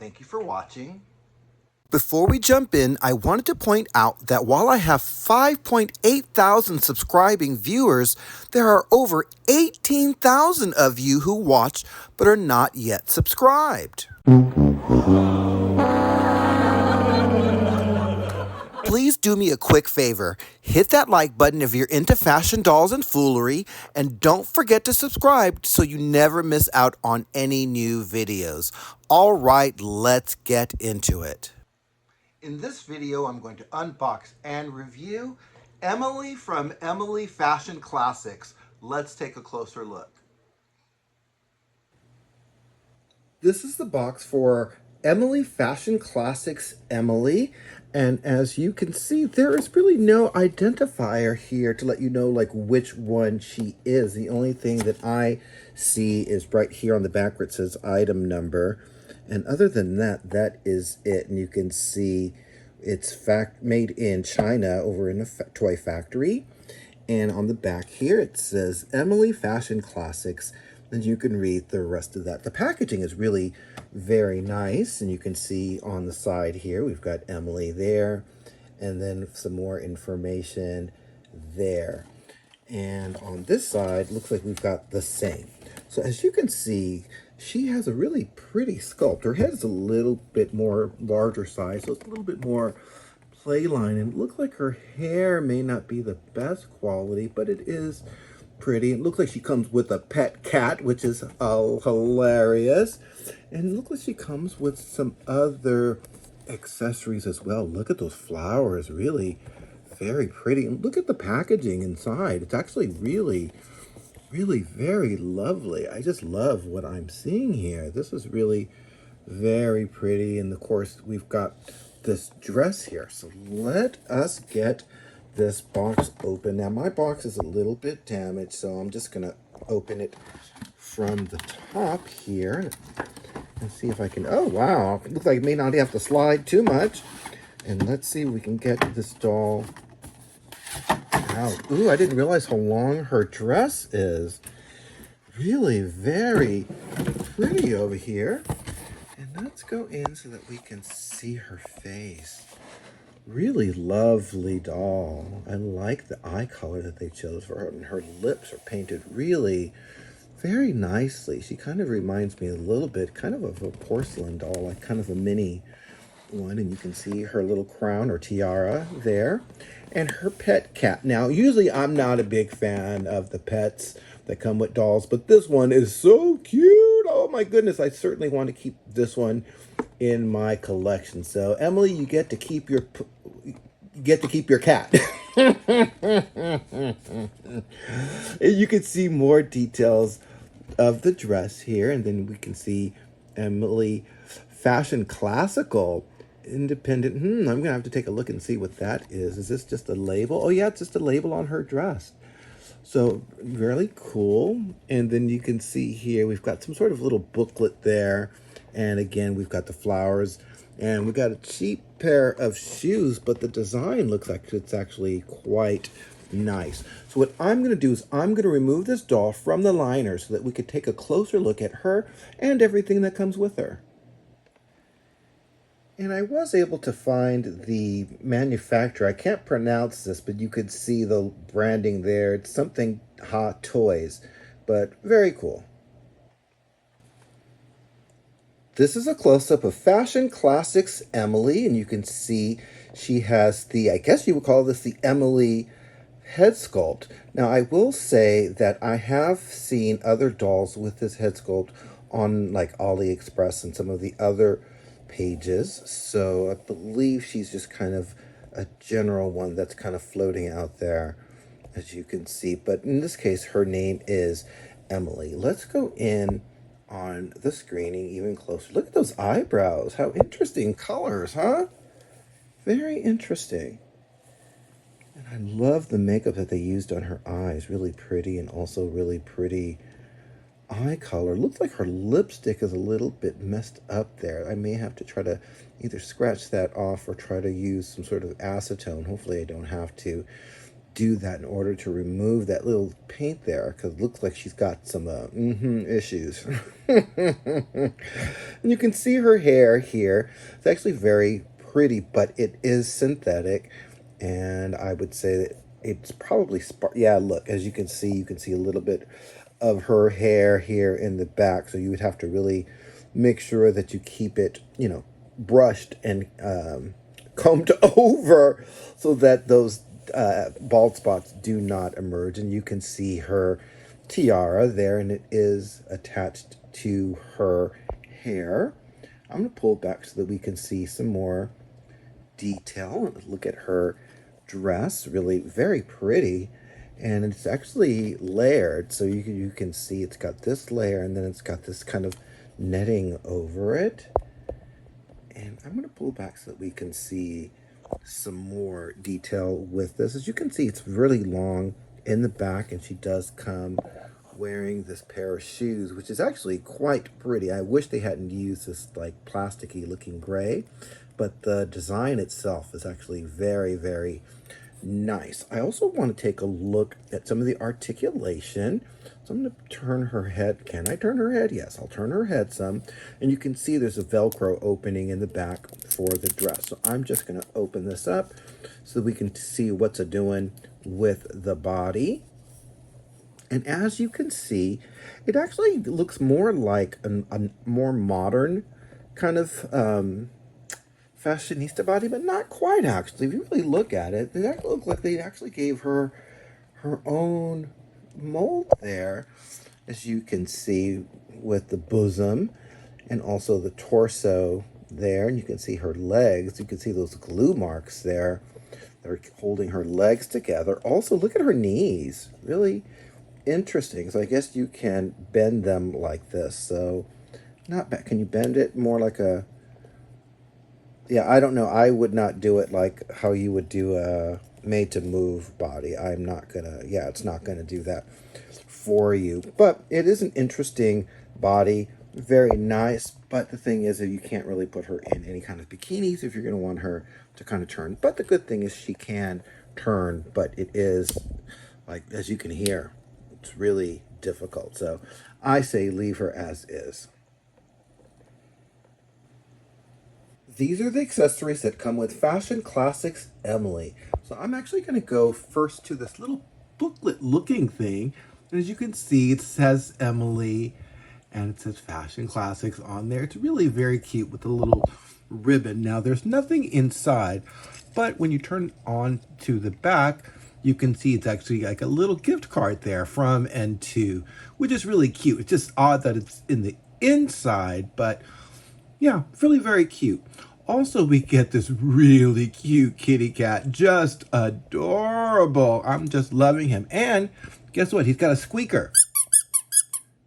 Thank you for watching. Before we jump in, I wanted to point out that while I have 5.8 thousand subscribing viewers, there are over 18,000 of you who watch but are not yet subscribed. Please do me a quick favor. Hit that like button if you're into fashion dolls and foolery, and don't forget to subscribe so you never miss out on any new videos. All right, let's get into it. In this video, I'm going to unbox and review Emily from Emily Fashion Classics. Let's take a closer look. This is the box for Emily Fashion Classics Emily. And as you can see, there is really no identifier here to let you know like which one she is. The only thing that I see is right here on the back where it says item number. And other than that, that is it. And you can see it's made in China over in a toy factory. And on the back here, it says Emily Fashion Classics. And you can read the rest of that. The packaging is really very nice. And you can see on the side here, we've got Emily there. And then some more information there. And on this side, looks like we've got the same. So as you can see, she has a really pretty sculpt. Her head is a little bit more larger size, so it's a little bit more play line. And it looks like her hair may not be the best quality, but it is pretty. It looks like she comes with a pet cat, which is hilarious. And it looks like she comes with some other accessories as well. Look at those flowers, really very pretty. And look at the packaging inside. It's actually really very lovely. I just love what I'm seeing here. This is really very pretty. And of course, we've got this dress here. So let us get this box open. Now, my box is a little bit damaged, so I'm just going to open it from the top here and see if I can... Oh, wow. It looks like it may not have to slide too much. And let's see if we can get this doll out. Ooh, I didn't realize how long her dress is. Really very pretty over here. And let's go in so that we can see her face. Really lovely doll. I like the eye color that they chose for her. And her lips are painted really very nicely. She kind of reminds me a little bit kind of a porcelain doll, like kind of a mini one. And you can see her little crown or tiara there. And her pet cat. Now, usually I'm not a big fan of the pets that come with dolls, but this one is so cute. Oh my goodness, I certainly want to keep this one in my collection. So, Emily, you get to keep your cat. You can see more details of the dress here, and then we can see Emily Fashion Classical Independent. I'm gonna have to take a look and see what that is. Is this just a label? Oh yeah, it's just a label on her dress. So really cool. And then you can see here we've got some sort of little booklet there, and again we've got the flowers, and we've got a cheap pair of shoes, but the design looks like it's actually quite nice. So what I'm going to do is I'm going to remove this doll from the liner so that we could take a closer look at her and everything that comes with her. And I was able to find the manufacturer. I can't pronounce this, but you could see the branding there. It's something Hot Toys, but very cool. This is a close-up of Fashion Classics Emily, and you can see she has the, I guess you would call this the Emily head sculpt. Now, I will say that I have seen other dolls with this head sculpt on like AliExpress and some of the other pages, so I believe she's just kind of a general one that's kind of floating out there, as you can see. But in this case, her name is Emily. Let's go in on the screening even closer. Look at those eyebrows. How interesting colors, huh? Very interesting. And I love the makeup that they used on her eyes. Really pretty, and also really pretty eye color. Looks like her lipstick is a little bit messed up there. I may have to try to either scratch that off or try to use some sort of acetone. Hopefully I don't have to. do that in order to remove that little paint there, because it looks like she's got some issues. And you can see her hair here. It's actually very pretty, but it is synthetic, and I would say that it's probably yeah, look, as you can see a little bit of her hair here in the back, so you would have to really make sure that you keep it, you know, brushed and combed over so that those bald spots do not emerge. And you can see her tiara there, and it is attached to her hair. I'm going to pull it back so that we can see some more detail. Look at her dress, really very pretty, and it's actually layered, so you can see it's got this layer, and then it's got this kind of netting over it. And I'm going to pull back so that we can see some more detail with this. As you can see, it's really long in the back, and she does come wearing this pair of shoes, which is actually quite pretty. I wish they hadn't used this like plasticky looking gray, but the design itself is actually very, very nice. I also want to take a look at some of the articulation. So I'm going to turn her head. Can I turn her head? Yes, I'll turn her head some. And you can see there's a Velcro opening in the back for the dress. So I'm just going to open this up so that we can see what's a doing with the body. And as you can see, it actually looks more like a more modern kind of fashionista body, but not quite actually. If you really look at it, it actually looks like they actually gave her her own mold there, as you can see with the bosom and also the torso there. And you can see her legs. You can see those glue marks there. They're holding her legs together. Also, look at her knees. Really interesting. So I guess you can bend them like this. So not bad. Can you bend it more like a... Yeah, I don't know. I would not do it like how you would do a made to move body. I'm not gonna, yeah, it's not gonna do that for you. But it is an interesting body, very nice. But the thing is that you can't really put her in any kind of bikinis if you're gonna want her to kind of turn. But the good thing is she can turn, but it is, like, as you can hear, it's really difficult. So I say leave her as is. These are the accessories that come with Fashion Classics Emily. So I'm actually going to go first to this little booklet looking thing. And as you can see, it says Emily and it says Fashion Classics on there. It's really very cute with a little ribbon. Now there's nothing inside, but when you turn on to the back, you can see it's actually like a little gift card there from and to, which is really cute. It's just odd that it's in the inside, but yeah, really very cute. Also, we get this really cute kitty cat. Just adorable. I'm just loving him. And guess what? He's got a squeaker.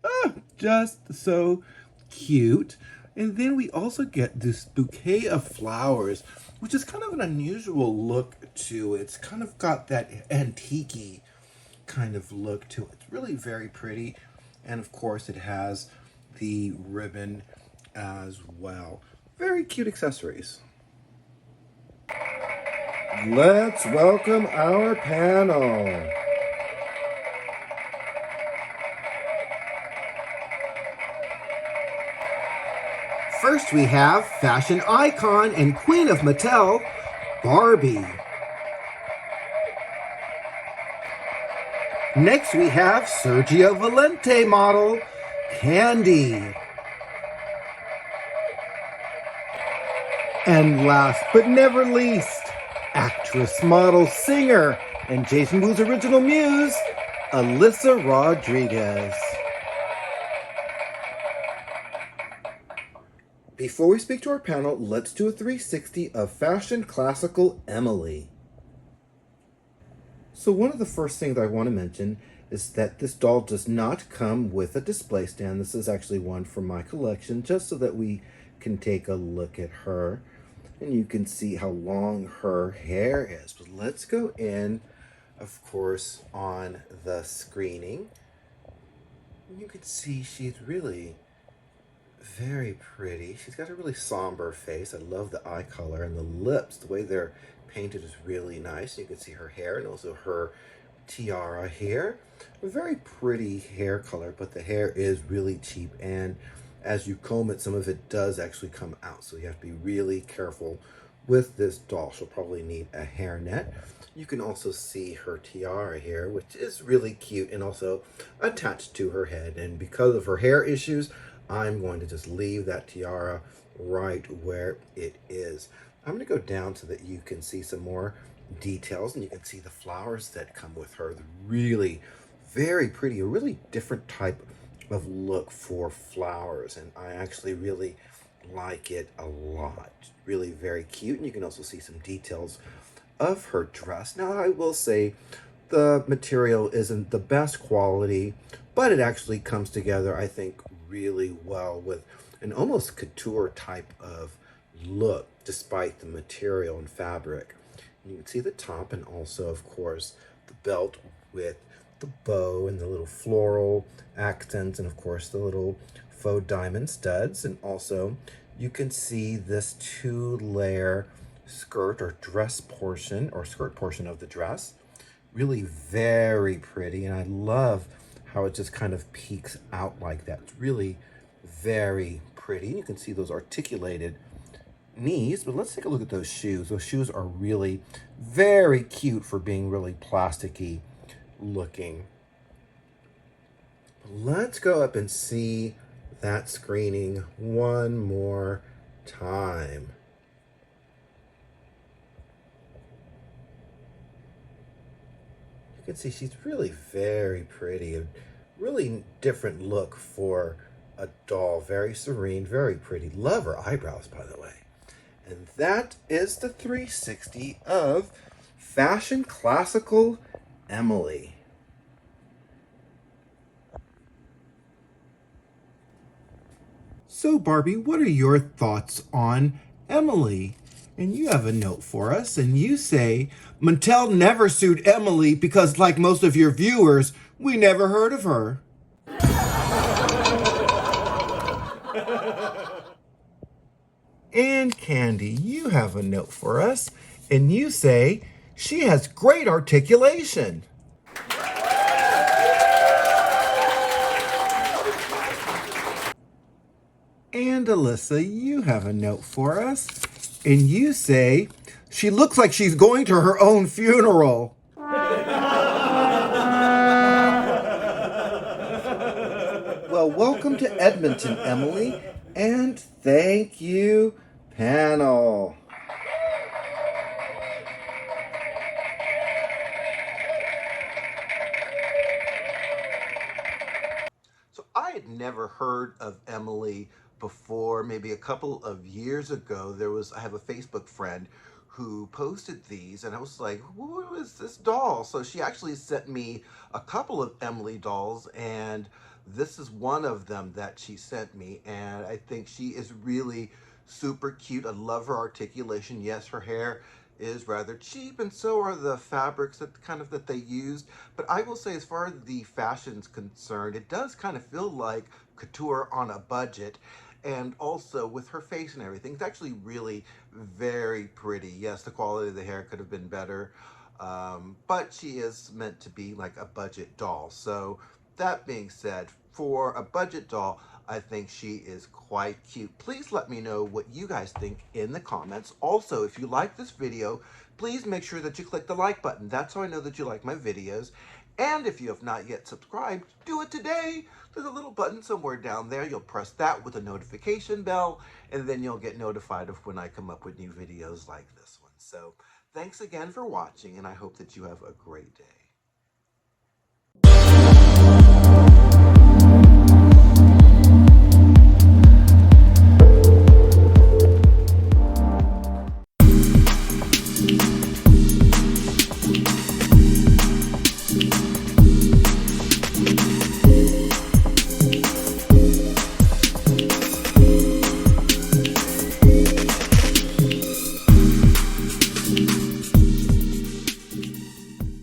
Ah, just so cute. And then we also get this bouquet of flowers, which is kind of an unusual look to it. It's kind of got that antique-y kind of look to it. It's really very pretty. And of course, it has the ribbon as well. Very cute accessories. Let's welcome our panel. First, we have fashion icon and queen of Mattel, Barbie. Next, we have Sergio Valente model, CANDI. And last but never least, actress, model, singer, and Jason Wu's original muse, ALYSA Rodriguez. Before we speak to our panel, let's do a 360 of Fashion Classical Emily. So one of the first things I want to mention is that this doll does not come with a display stand. This is actually one from my collection, just so that we can take a look at her. And you can see how long her hair is. But let's go in, of course, on the screening. You can see she's really Very pretty. She's got a really somber face. I love the eye color and the lips. The way they're painted is really nice. You can see her hair and also her tiara here. A very pretty hair color, but the hair is really cheap, and as you comb it, some of it does actually come out, so you have to be really careful with this doll. She'll probably need a hairnet. You can also see her tiara here, which is really cute and also attached to her head, and because of her hair issues, I'm going to just leave that tiara right where it is. I'm going to go down so that you can see some more details, and you can see the flowers that come with her. They're really very pretty, a really different type of look for flowers, and I actually really like it a lot. Really very cute, and you can also see some details of her dress. Now, I will say the material isn't the best quality, but it actually comes together, I think, really well with an almost couture type of look, despite the material and fabric. And you can see the top, and also, of course, the belt with the bow and the little floral accents, and of course the little faux diamond studs. And also you can see this 2-layer skirt or dress portion or skirt portion of the dress. Really very pretty, and I love how it just kind of peeks out like that. It's really very pretty. You can see those articulated knees, but let's take a look at those shoes. Those shoes are really very cute for being really plasticky looking. Let's go up and see that screening one more time. You can see she's really very pretty. A really different look for a doll. Very serene, very pretty. Love her eyebrows, by the way. And that is the 360 of Fashion Classical Emily. So, Barbie, what are your thoughts on Emily? And you have a note for us, and you say, Mattel never sued Emily because, like most of your viewers, we never heard of her. And Candy, you have a note for us, and you say, she has great articulation. And Alyssa, you have a note for us, and you say, she looks like she's going to her own funeral. Well, welcome to Edmonton, Emily, and thank you, panel. So I had never heard of Emily before. Maybe a couple of years ago, I have a Facebook friend who posted these, and I was like, who is this doll? So she actually sent me a couple of Emily dolls, and this is one of them that she sent me, and I think she is really super cute. I love her articulation. Yes, her hair is rather cheap, and so are the fabrics that they used. But I will say, as far as the fashion's concerned, it does kind of feel like couture on a budget. And also with her face and everything, it's actually really very pretty. Yes, the quality of the hair could have been better, but she is meant to be like a budget doll. So that being said, for a budget doll, I think she is quite cute. Please let me know what you guys think in the comments. Also, if you like this video, please make sure that you click the like button. That's how I know that you like my videos. And if you have not yet subscribed, do it today. There's a little button somewhere down there. You'll press that with a notification bell, and then you'll get notified of when I come up with new videos like this one. So thanks again for watching, and I hope that you have a great day.